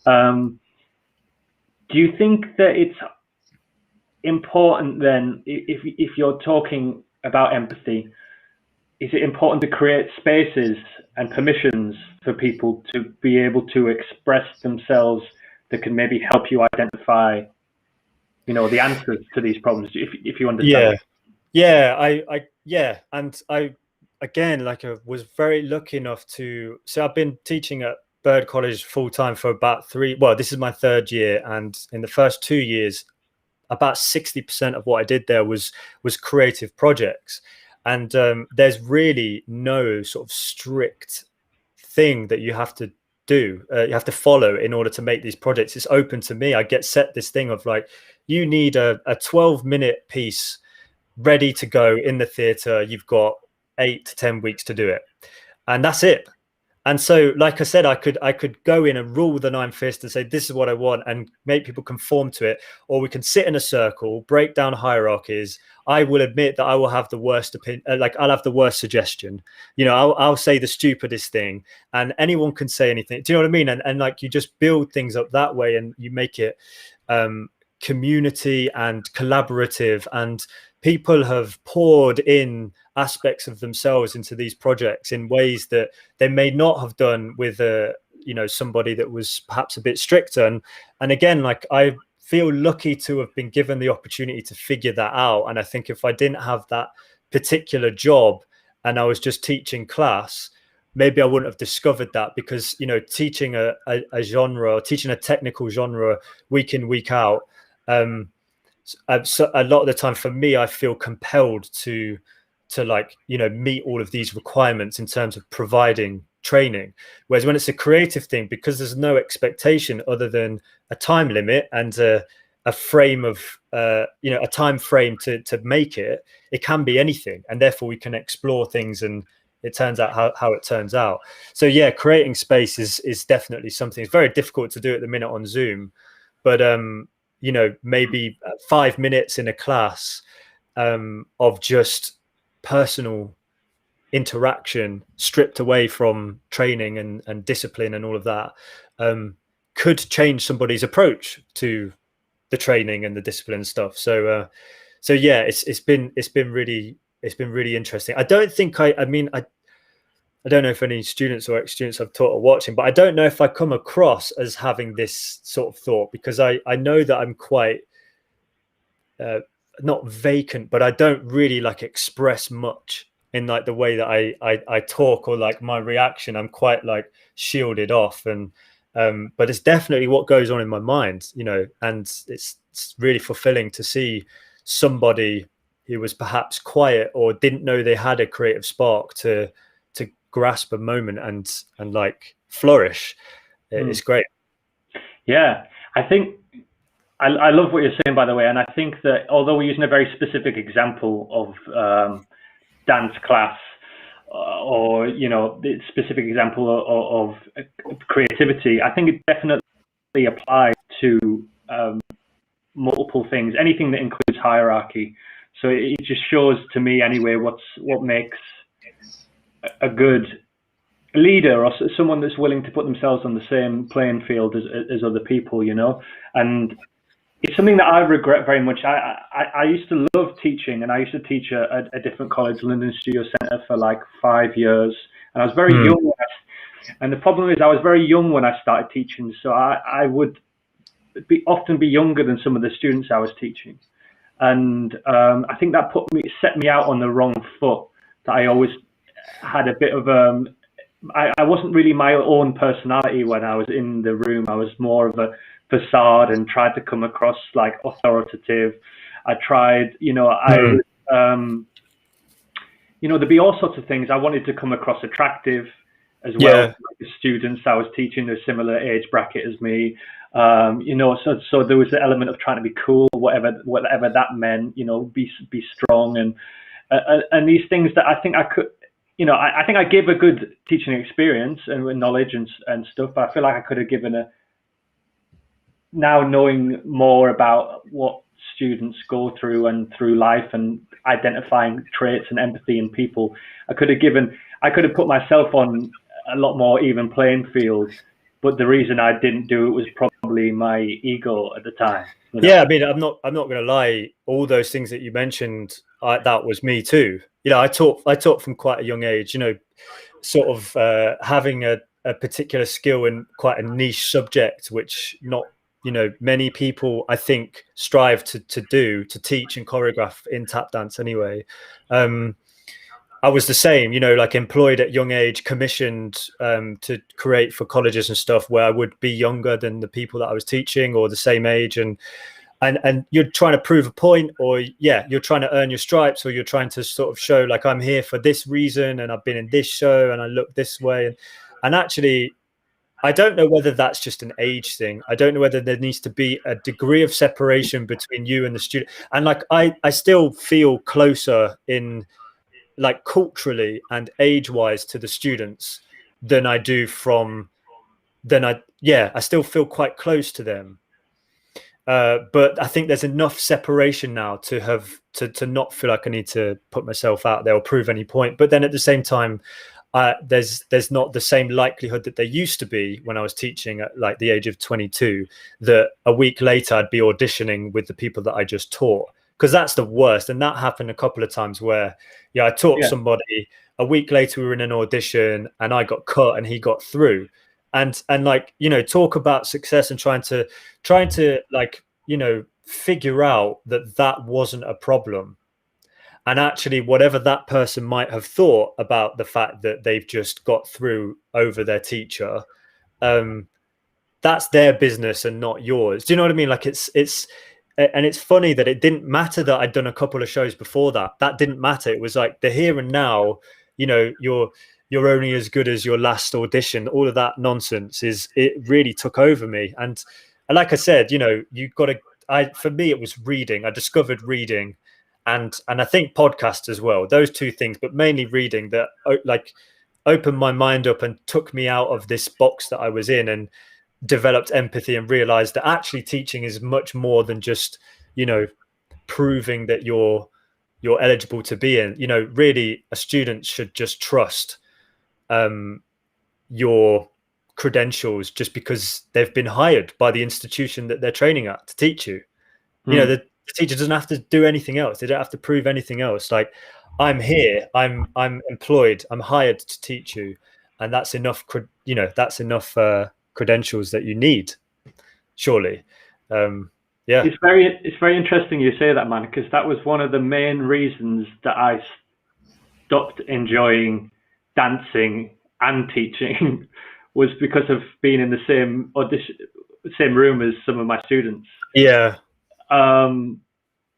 Do you think that it's important then, if you're talking about empathy, is it important to create spaces and permissions for people to be able to express themselves that can maybe help you identify, you know, the answers to these problems, if you understand? Yeah, and I again, like, I was very lucky enough to, so I've been teaching at Bird College full time for about this is my 3rd year, and in the first 2 years, about 60% of what I did there was creative projects. And there's really no sort of strict thing that you have to do, you have to follow in order to make these projects. It's open to me. I get set this thing of like, you need a 12-minute piece ready to go in the theater. You've got 8 to 10 weeks to do it, and that's it. And so, like I said, I could go in and rule the 9 fist and say, this is what I want, and make people conform to it. Or we can sit in a circle, break down hierarchies. I will admit that I will have the worst opinion, like I'll have the worst suggestion. You know, I'll say the stupidest thing, and anyone can say anything. Do you know what I mean? And like, you just build things up that way, and you make it community and collaborative, and people have poured in aspects of themselves into these projects in ways that they may not have done with somebody that was perhaps a bit stricter. And again, like, I feel lucky to have been given the opportunity to figure that out. And I think if I didn't have that particular job and I was just teaching class, maybe I wouldn't have discovered that, because, you know, teaching a genre, or teaching a technical genre week in, week out, so a lot of the time for me, I feel compelled to like, you know, meet all of these requirements in terms of providing training. Whereas when it's a creative thing, because there's no expectation other than a time limit and a frame of a time frame to make it can be anything, and therefore we can explore things, and it turns out how it turns out. So yeah, creating space is definitely something. It's very difficult to do at the minute on Zoom, but you know, maybe 5 minutes in a class of just personal interaction, stripped away from training and discipline and all of that, could change somebody's approach to the training and the discipline stuff. So yeah, it's been really interesting. I don't think I don't know if any students or ex-students I've taught are watching, but I don't know if I come across as having this sort of thought, because I know that I'm quite not vacant, but I don't really like express much in like the way that I talk, or like my reaction. I'm quite like shielded off, and but it's definitely what goes on in my mind, you know, and it's really fulfilling to see somebody who was perhaps quiet or didn't know they had a creative spark to grasp a moment and like flourish. It's great. Yeah, I think I love what you're saying, by the way, and I think that although we're using a very specific example of dance class, or, you know, the specific example of creativity, I think it definitely applies to multiple things, anything that includes hierarchy. So it just shows to me anyway what makes a good leader, or someone that's willing to put themselves on the same playing field as other people, you know. And it's something that I regret very much. I used to love teaching, and I used to teach at a different college, London Studio Centre, for like 5 years. And I was very young. And the problem is, I was very young when I started teaching, so I would often be younger than some of the students I was teaching. And I think that set me out on the wrong foot. That I always had a bit of I wasn't really my own personality when I was in the room. I was more of a facade and tried to come across like authoritative. I tried, there'd be all sorts of things. I wanted to come across attractive as well. Yeah. Like the students I was teaching, a similar age bracket as me. So there was the element of trying to be cool, whatever that meant. Be strong and these things that I think I could. I think I gave a good teaching experience and knowledge and stuff, but I feel like I could have given now knowing more about what students go through and through life and identifying traits and empathy in people, I could have put myself on a lot more even playing field. But the reason I didn't do it was probably my ego at the time. Yeah, I mean, I'm not going to lie. All those things that you mentioned, that was me too. I taught from quite a young age. Sort of having a particular skill in quite a niche subject, which not many people I think strive to teach and choreograph in tap dance. Anyway, I was the same. Like employed at young age, commissioned to create for colleges and stuff, where I would be younger than the people that I was teaching or the same age, and you're trying to prove a point, or you're trying to earn your stripes, or you're trying to sort of show like I'm here for this reason and I've been in this show and I look this way, and actually I don't know whether that's just an age thing. I don't know whether there needs to be a degree of separation between you and the student, and like I still feel closer in like culturally and age wise to the students than I do I still feel quite close to them. But I think there's enough separation now to not feel like I need to put myself out there or prove any point. But then at the same time, there's not the same likelihood that there used to be when I was teaching at like the age of 22, that a week later I'd be auditioning with the people that I just taught, because that's the worst. And that happened a couple of times where I taught somebody, a week later we were in an audition and I got cut and he got through. And like, talk about success and trying to like, figure out that wasn't a problem. And actually, whatever that person might have thought about the fact that they've just got through over their teacher, that's their business and not yours. Do you know what I mean? Like and it's funny that it didn't matter that I'd done a couple of shows before that. That didn't matter. It was like the here and now, you're only as good as your last audition. All of that nonsense it really took over me. And like I said, you've got to, for me, it was reading. I discovered reading and I think podcasts as well, those two things, but mainly reading, that like opened my mind up and took me out of this box that I was in, and developed empathy and realized that actually teaching is much more than just, proving that you're eligible to be in. Really a student should just trust your credentials just because they've been hired by the institution that they're training at to teach you. The teacher doesn't have to do anything else. They don't have to prove anything else. Like, I'm here, I'm employed, I'm hired to teach you, and that's enough. That's enough credentials that you need, surely. It's very interesting you say that, man, because that was one of the main reasons that I stopped enjoying dancing and teaching was because of being in the same room as some of my students.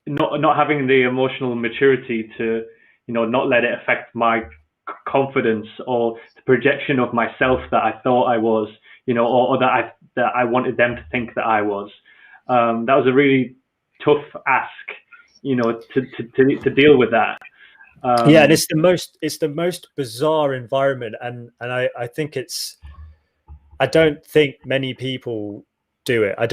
Not having the emotional maturity to not let it affect my confidence or the projection of myself that I thought I was, or that I wanted them to think that I was. That was a really tough ask, to deal with that. And it's the most bizarre environment, and I think I don't think many people do it. I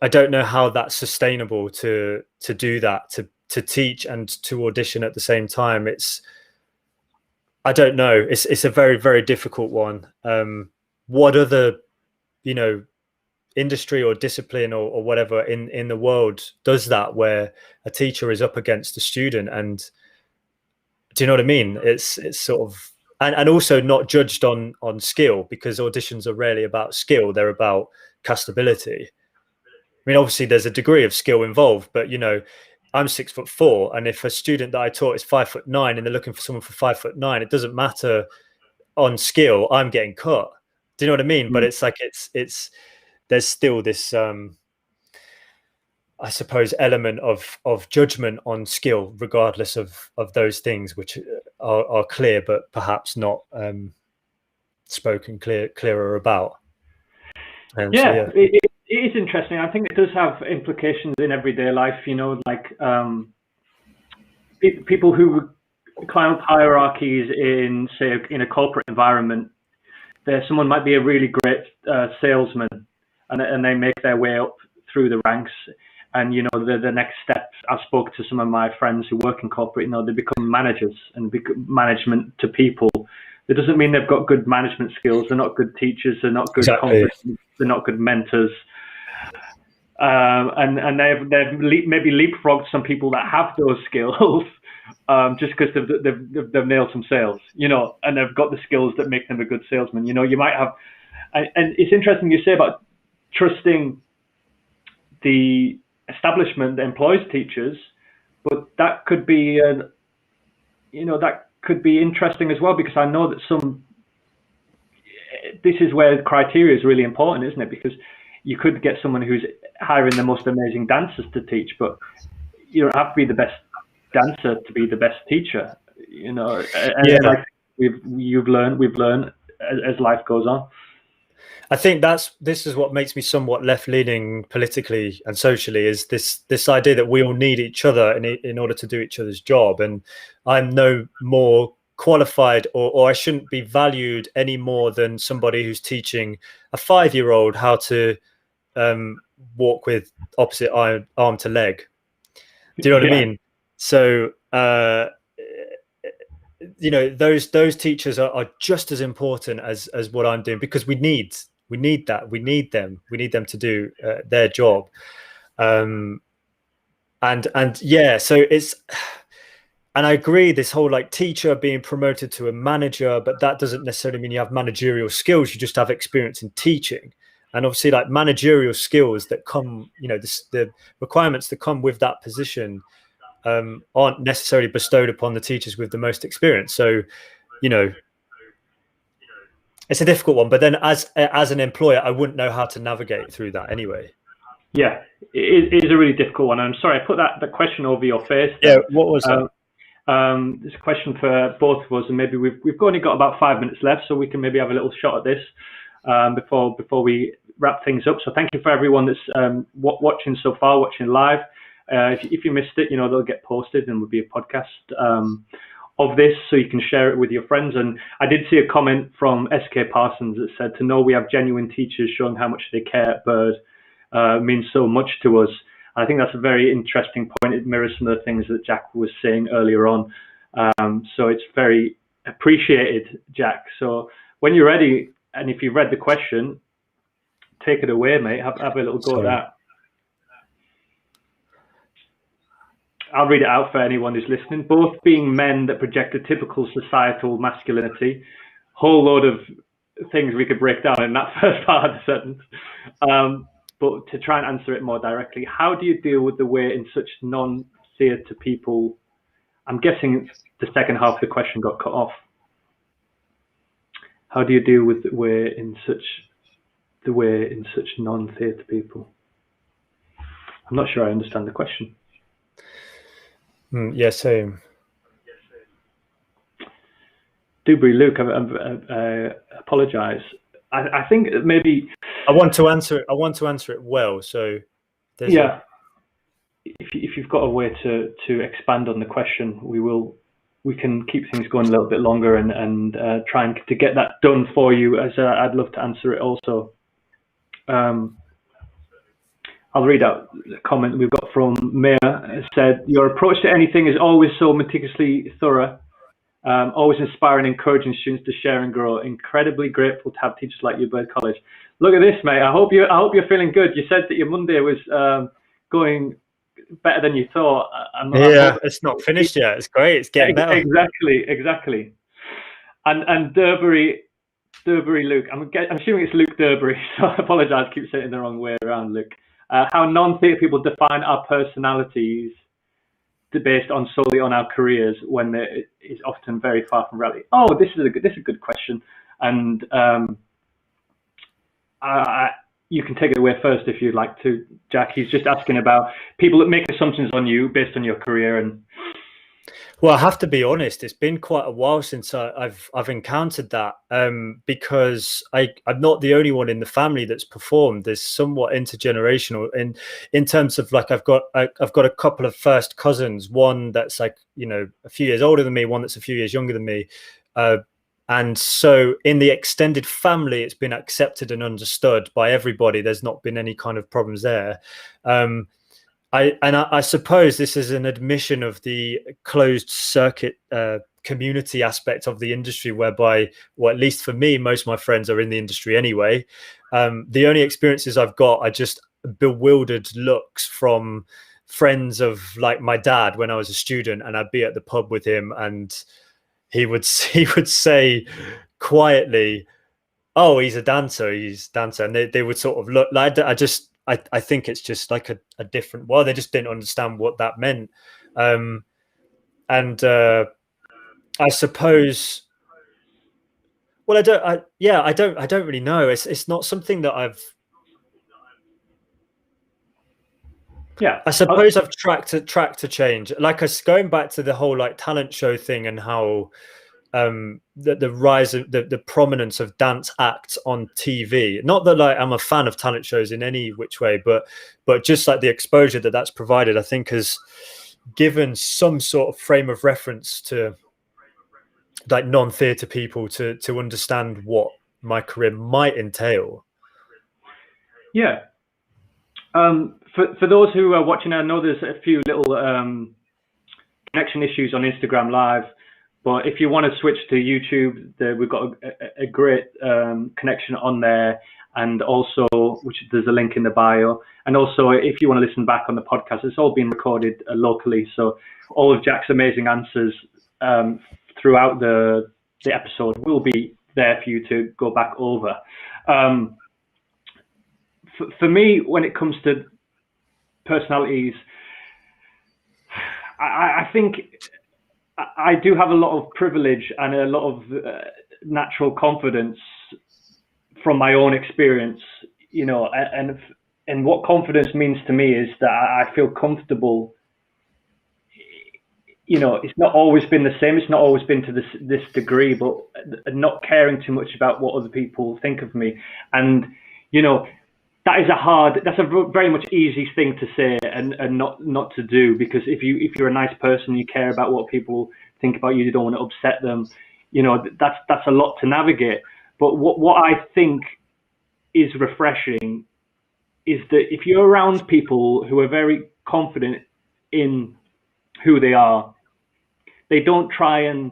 don't know how that's sustainable to do that, to teach and to audition at the same time. I don't know. It's a very, very difficult one. What other, industry or discipline or whatever in the world does that, where a teacher is up against a student, and do you know what I mean? It's sort of, and also not judged on skill, because auditions are rarely about skill, they're about castability. I mean, obviously there's a degree of skill involved, but you know, I'm 6'4", and if a student that I taught is 5'9" and they're looking for someone for 5'9", it doesn't matter on skill, I'm getting cut. Do you know what I mean? But it's like it's there's still this I suppose element of judgment on skill, regardless of those things, which are clear but perhaps not spoken clearer about. Yeah. It is interesting. I think it does have implications in everyday life, you know, like people who climb up hierarchies in, say, in a corporate environment. Someone might be a really great salesman, and they make their way up through the ranks. And, you know, the next step, I spoke to some of my friends who work in corporate, you know, they become managers and become management to people. It doesn't mean they've got good management skills. They're not good teachers. They're not good conference. They're not good mentors. And they've maybe leapfrogged some people that have those skills just because they've nailed some sales, you know, and they've got the skills that make them a good salesman. You know, you might have, and it's interesting you say about trusting the establishment that employs teachers, but that could be, you know, that could be interesting as well, because I know that this is where criteria is really important, isn't it? Because you could get someone who's hiring the most amazing dancers to teach, but you don't have to be the best dancer to be the best teacher, you know. And like we've learned as life goes on. I think this is what makes me somewhat left-leaning politically and socially, is this idea that we all need each other in order to do each other's job, and I'm no more qualified or I shouldn't be valued any more than somebody who's teaching a 5-year-old how to walk with opposite arm to leg. Do you know what I mean? So you know, those teachers are just as important as what I'm doing, because we need them to do their job. And yeah, so it's, and I agree, this whole like teacher being promoted to a manager, but that doesn't necessarily mean you have managerial skills. You just have experience in teaching. And obviously like managerial skills that come, you know, the requirements that come with that position aren't necessarily bestowed upon the teachers with the most experience. So, you know, it's a difficult one, but then as an employer, I wouldn't know how to navigate through that anyway. Yeah, it is a really difficult one. I'm sorry, I put that question over your face. Yeah, what was that? This question for both of us, and maybe we've only got about 5 minutes left, so we can maybe have a little shot at this before we wrap things up. So thank you for everyone that's watching so far, watching live. If you missed it, you know, they'll get posted and will be a podcast of this, so you can share it with your friends. And I did see a comment from SK Parsons that said, to know we have genuine teachers showing how much they care at Bird means so much to us. And I think that's a very interesting point. It mirrors some of the things that Jack was saying earlier on. So it's very appreciated, Jack. So when you're ready, and if you've read the question, take it away, mate. Have a little go at that. I'll read it out for anyone who's listening. Both being men that project a typical societal masculinity. Whole load of things we could break down in that first part of the sentence. But to try and answer it more directly, how do you deal with the way in such non-theatre people? I'm guessing the second half of the question got cut off. How do you deal with the way in such non-theatre people? I'm not sure I understand the question. Yeah, same. Dubry, Luke, I apologise. I think maybe I want to answer it well. So yeah, if you've got a way to expand on the question, we can keep things going a little bit longer and try to get that done for you. As I'd love to answer it also. I'll read out the comment we've got from Maya. It said, your approach to anything is always so meticulously thorough, always inspiring, encouraging students to share and grow. Incredibly grateful to have teachers like you at Bird College. Look at this, mate. I hope you're feeling good. You said that your Monday was going better than you thought. Yeah, it's not finished yet. It's great. It's getting better. Exactly. And Durbury Luke. I'm assuming it's Luke Durbury. So I apologise. I keep saying it the wrong way around, Luke. How non-theatre people define our personalities based on solely on our careers when it is often very far from reality. Oh, this is a good question, and you can take it away first if you'd like to, Jack. He's just asking about people that make assumptions on you based on your career. And well, I have to be honest, it's been quite a while since I've encountered that, because I'm not the only one in the family that's performed. There's somewhat intergenerational in terms of, like, I've got a couple of first cousins, one that's like, you know, a few years older than me, one that's a few years younger than me. And so in the extended family, it's been accepted and understood by everybody. There's not been any kind of problems there. I suppose this is an admission of the closed circuit community aspect of the industry, whereby, well, at least for me, most of my friends are in the industry anyway. The only experiences I've got are just bewildered looks from friends of, like, my dad when I was a student, and I'd be at the pub with him, and he would say quietly, "Oh, he's a dancer. And they would sort of look like, I think it's just like a different, well, they just didn't understand what that meant. I suppose, well, I don't really know. It's not something that I suppose I've tracked to change. Like, going back to the whole, like, talent show thing, and how the rise of the prominence of dance acts on TV. Not that, like, I'm a fan of talent shows in any which way, but just like the exposure that's provided, I think has given some sort of frame of reference to, like, non-theatre people to understand what my career might entail. Yeah. For those who are watching, I know there's a few little connection issues on Instagram Live, but if you want to switch to YouTube, we've got a great connection on there, and also, which there's a link in the bio. And also, if you want to listen back on the podcast, it's all been recorded locally, so all of Jack's amazing answers throughout the episode will be there for you to go back over. For me, when it comes to personalities, I think I do have a lot of privilege and a lot of natural confidence from my own experience, you know, and what confidence means to me is that I feel comfortable. You know, it's not always been the same. It's not always been to this degree, but not caring too much about what other people think of me. And, you know, that's a very much easy thing to say and not to do, because if you're a nice person, you care about what people think about you, you don't want to upset them, you know, that's a lot to navigate. But what I think is refreshing is that if you're around people who are very confident in who they are, they don't try and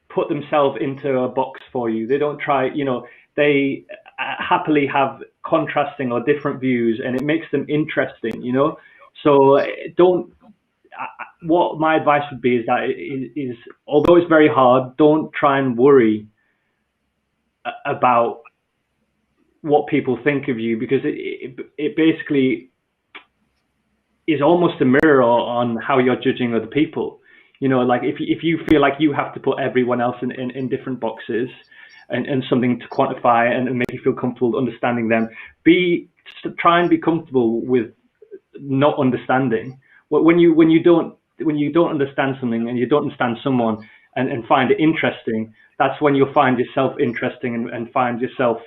put themselves into a box for you. They don't try, you know, they happily have contrasting or different views, and it makes them interesting, you know. So what my advice would be is that is although it's very hard, don't try and worry about what people think of you, because it basically is almost a mirror on how you're judging other people. You know, like if you feel like you have to put everyone else in different boxes and something to quantify and make you feel comfortable understanding them, try and be comfortable with not understanding. When you don't understand something and you don't understand someone and find it interesting, that's when you'll find yourself interesting and find yourself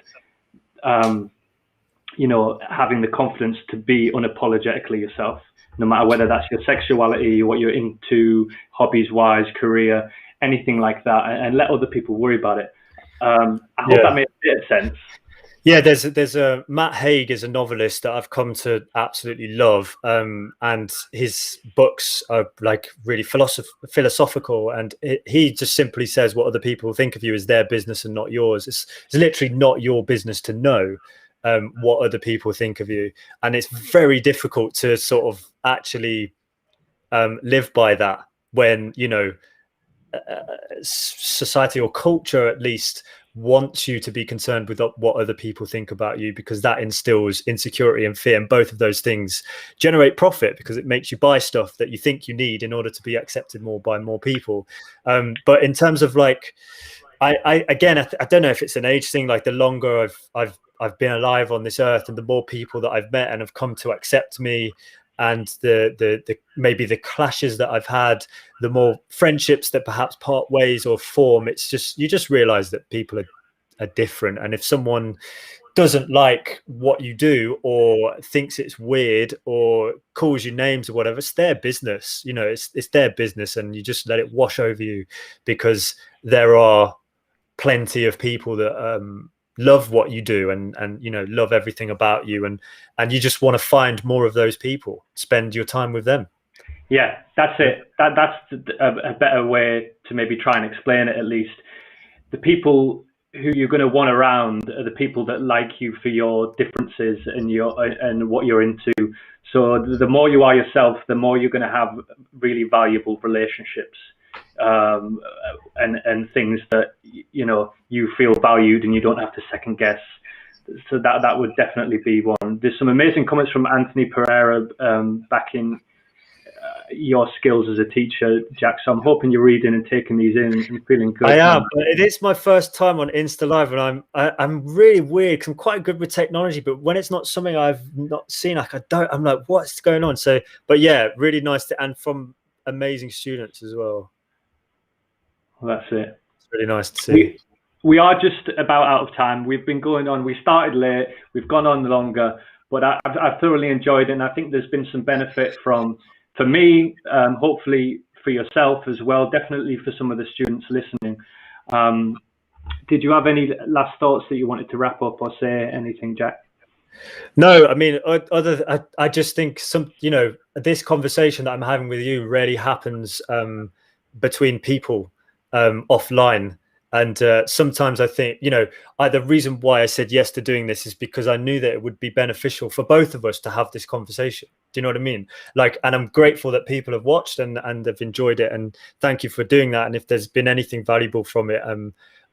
you know, having the confidence to be unapologetically yourself, no matter whether that's your sexuality, what you're into, hobbies wise, career, anything like that, and let other people worry about it. I hope that makes a bit of sense. Yeah, there's a Matt Haig is a novelist that I've come to absolutely love, and his books are, like, really philosophical, and he just simply says what other people think of you is their business and not yours. It's literally not your business to know. what other people think of you. And it's very difficult to sort of actually live by that when, you know, society or culture at least wants you to be concerned with what other people think about you, because that instills insecurity and fear, and both of those things generate profit because it makes you buy stuff that you think you need in order to be accepted more by more people. But in terms of like, I don't know if it's an age thing. Like the longer I've been alive on this earth, and the more people that I've met and have come to accept me, and the maybe the clashes that I've had, the more friendships that perhaps part ways or form, it's just, you just realize that people are different. And if someone doesn't like what you do or thinks it's weird or calls you names or whatever, it's their business. You know, it's their business, and you just let it wash over you, because there are plenty of people that love what you do and you know, love everything about you, and you just want to find more of those people, spend your time with them. Yeah, that's it. That's a better way to maybe try and explain it. At least the people who you're going to want around are the people that like you for your differences and what you're into. So the more you are yourself, the more you're going to have really valuable relationships, and things that, you know, you feel valued and you don't have to second guess. So that would definitely be one. There's some amazing comments from Anthony Pereira backing your skills as a teacher, Jack. So I'm hoping you're reading and taking these in and feeling good. I am, but it is my first time on Insta Live, and I'm really weird because I'm quite good with technology, but when it's not something I've not seen, like I'm like, what's going on? So, but yeah, really nice and from amazing students as well. Well, that's it. It's really nice to see. We are just about out of time. We've been going on. We started late. We've gone on longer, but I've thoroughly enjoyed it, and I think there's been some benefit for me, hopefully for yourself as well, definitely for some of the students listening. Did you have any last thoughts that you wanted to wrap up or say anything, Jack? No, I mean, I just think you know, this conversation that I'm having with you rarely happens between people offline. And sometimes I think, you know, the reason why I said yes to doing this is because I knew that it would be beneficial for both of us to have this conversation. Do you know what I mean? Like, and I'm grateful that people have watched and have enjoyed it. And thank you for doing that. And if there's been anything valuable from it,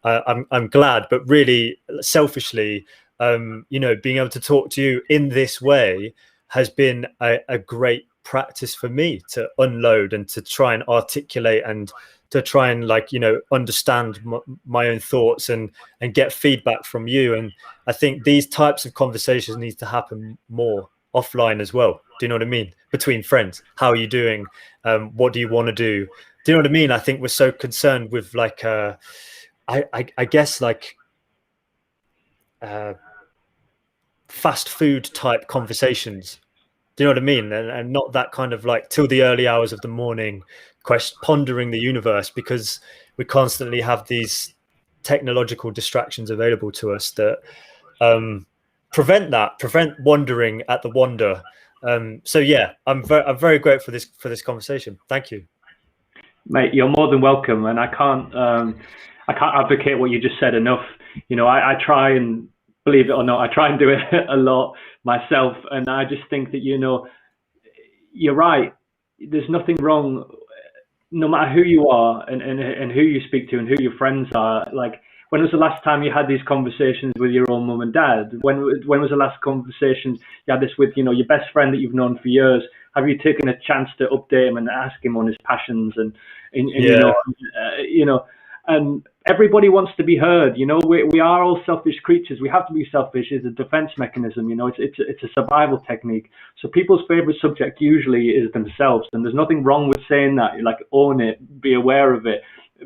I'm glad. But really, selfishly, you know, being able to talk to you in this way has been a great practice for me to unload and to try and articulate and to try and, like, you know, understand my own thoughts and get feedback from you. And I think these types of conversations need to happen more offline as well. Do you know what I mean? Between friends, how are you doing? What do you want to do? Do you know what I mean? I think we're so concerned with, like, I guess, like, fast food type conversations. Do you know what I mean? And not that kind of, like, till the early hours of the morning, pondering the universe, because we constantly have these technological distractions available to us that prevent wondering at the wonder. So yeah, I'm very grateful for this conversation. Thank you, mate. You're more than welcome, and I can't advocate what you just said enough. You know, I try, and believe it or not, I try and do it a lot myself, and I just think that, you know, you're right. There's nothing wrong, no matter who you are and who you speak to and who your friends are. Like, when was the last time you had these conversations with your own mum and dad? When was the last conversation you had this with, you know, your best friend that you've known for years? Have you taken a chance to update him and ask him on his passions and yeah. you know, and everybody wants to be heard. You know, we are all selfish creatures. We have to be selfish. It's a defense mechanism. You know, it's a survival technique. So people's favorite subject usually is themselves, and there's nothing wrong with saying that. Like, own it, be aware of it,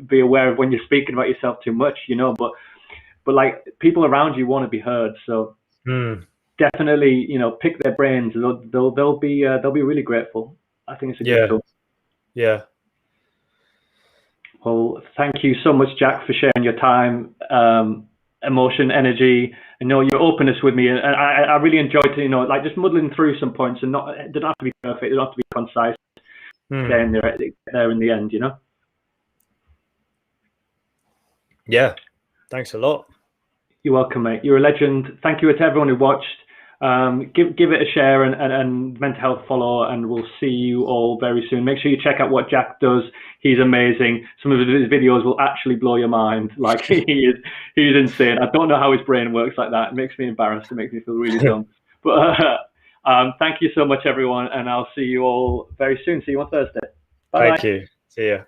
be aware of when you're speaking about yourself too much. You know, but like, people around you want to be heard. So definitely, you know, pick their brains. They'll be really grateful. I think it's a good tool. Yeah. Well, thank you so much, Jack, for sharing your time, emotion, energy, and your openness with me. And I really enjoyed, you know, like, just muddling through some points, and it doesn't have to be perfect, it doesn't have to be concise. There in the end, you know. Yeah, thanks a lot. You're welcome, mate. You're a legend. Thank you to everyone who watched. Give it a share and mental health follow, and we'll see you all very soon. Make sure you check out what Jack does. He's amazing. Some of his videos will actually blow your mind. Like he's insane. I don't know how his brain works like that. It makes me embarrassed. It makes me feel really dumb. But thank you so much, everyone, and I'll see you all very soon. See you on Thursday. Bye. Thank you. See ya.